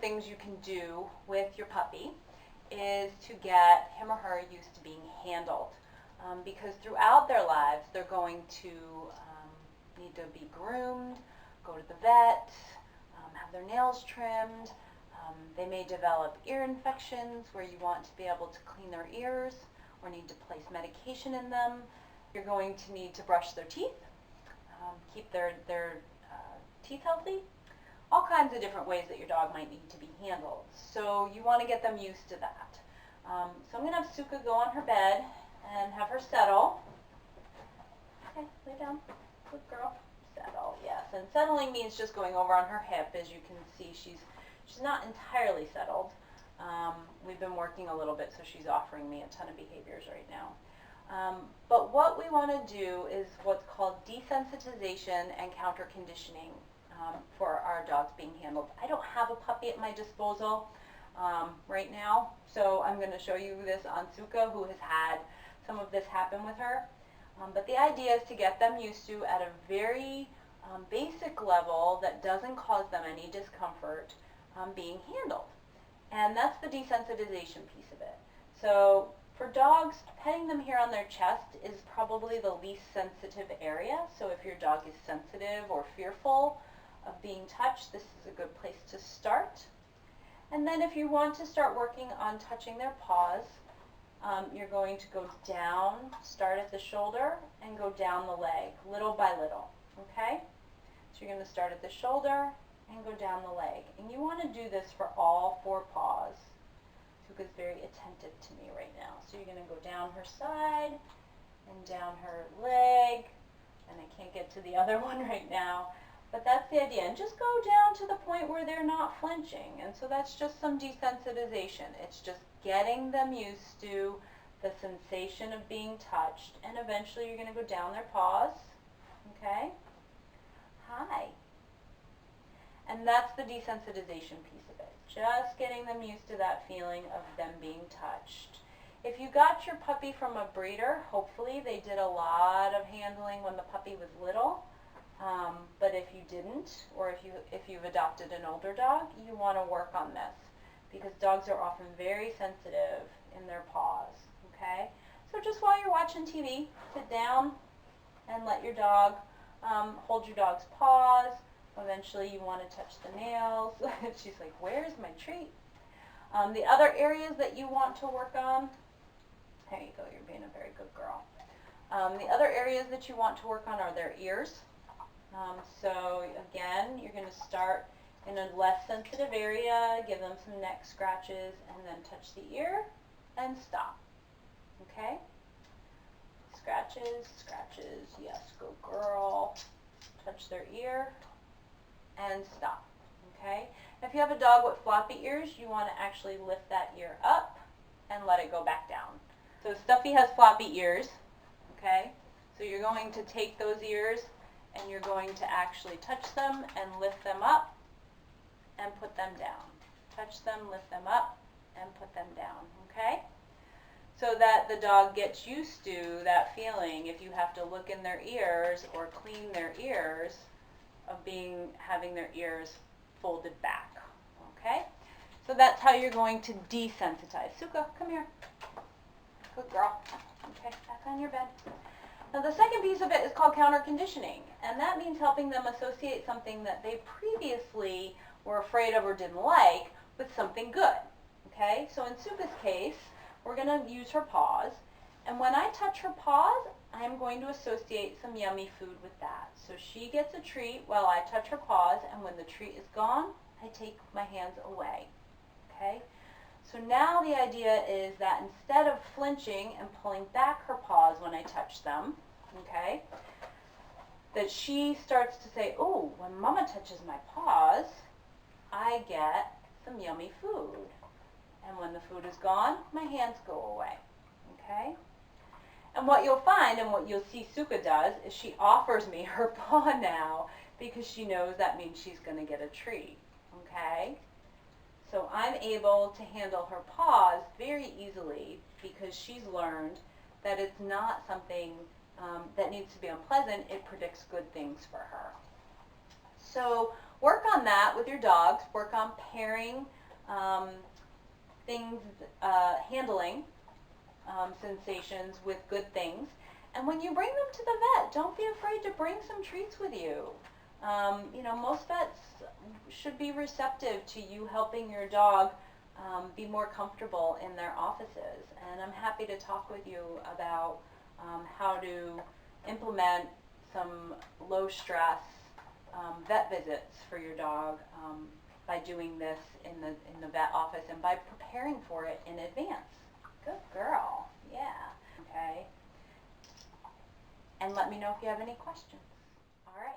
things you can do with your puppy is to get him or her used to being handled. Because throughout their lives, they're going to need to be groomed, go to the vet, have their nails trimmed. They may develop ear infections where you want to be able to clean their ears or need to place medication in them. You're going to need to brush their teeth, keep their teeth healthy. All kinds of different ways that your dog might need to be handled. So you want to get them used to that. So I'm going to have Suka go on her bed and have her settle. Okay, lay down. Good girl. Settle, yes. And settling means just going over on her hip. As you can see, she's not entirely settled. We've been working a little bit, so she's offering me a ton of behaviors right now. But what we want to do is what's called desensitization and counter-conditioning for our dogs being handled. I don't have a puppy at my disposal right now, so I'm going to show you this on Suka, who has had some of this happen with her. But the idea is to get them used to, at a very basic level that doesn't cause them any discomfort, being handled. And that's the desensitization piece of it. So for dogs, petting them here on their chest is probably the least sensitive area. So if your dog is sensitive or fearful of being touched, this is a good place to start. And then if you want to start working on touching their paws, you're going to go down, start at the shoulder, and go down the leg, little by little, okay? So you're going to start at the shoulder and go down the leg. And you want to do this for all 4 paws. Suka's very attentive to me right now. So you're going to go down her side and down her leg. And I can't get to the other one right now. But that's the idea. And just go down to the point where they're not flinching. And so that's just some desensitization. It's just getting them used to the sensation of being touched. And eventually you're going to go down their paws. Okay? Hi. And that's the desensitization piece of it. Just getting them used to that feeling of them being touched. If you got your puppy from a breeder, hopefully they did a lot of handling when the puppy was little. But if you didn't, or if you've adopted an older dog, you want to work on this, because dogs are often very sensitive in their paws. Okay? So just while you're watching TV, sit down and let your dog hold your dog's paws. Eventually you want to touch the nails. She's like, where's my treat? The other areas that you want to work on, there you go, you're being a very good girl. The other areas that you want to work on are their ears. So again, you're going to start in a less sensitive area, give them some neck scratches, and then touch the ear and stop. Okay? Scratches, scratches, yes, good girl. Touch their ear and stop. Okay? If you have a dog with floppy ears, you want to actually lift that ear up and let it go back down. So Stuffy has floppy ears. Okay? So you're going to take those ears and you're going to actually touch them and lift them up and put them down. Touch them, lift them up, and put them down. Okay? So that the dog gets used to that feeling, if you have to look in their ears or clean their ears, of having their ears folded back. Okay? So that's how you're going to desensitize. Suka, come here. Good girl. Okay, back on your bed. Now the second piece of it is called counter-conditioning, and that means helping them associate something that they previously were afraid of or didn't like with something good. Okay? So in Suka's case, we're going to use her paws, and when I touch her paws, I'm going to associate some yummy food with that. So she gets a treat while I touch her paws, and when the treat is gone, I take my hands away. Okay? So now the idea is that instead of flinching and pulling back her paws when I touch them, okay, that she starts to say, oh, when Mama touches my paws, I get some yummy food. And when the food is gone, my hands go away. Okay? And what you'll find, and what you'll see Suka does, is she offers me her paw now because she knows that means she's going to get a treat. Okay? So I'm able to handle her paws very easily because she's learned that it's not something that needs to be unpleasant. It predicts good things for her. So work on that with your dogs. Work on pairing things, handling sensations with good things. And when you bring them to the vet, don't be afraid to bring some treats with you. You know, most vets should be receptive to you helping your dog be more comfortable in their offices. And I'm happy to talk with you about how to implement some low stress vet visits for your dog by doing this in the vet office and by preparing for it in advance. Good girl. Yeah. Okay. And let me know if you have any questions. All right.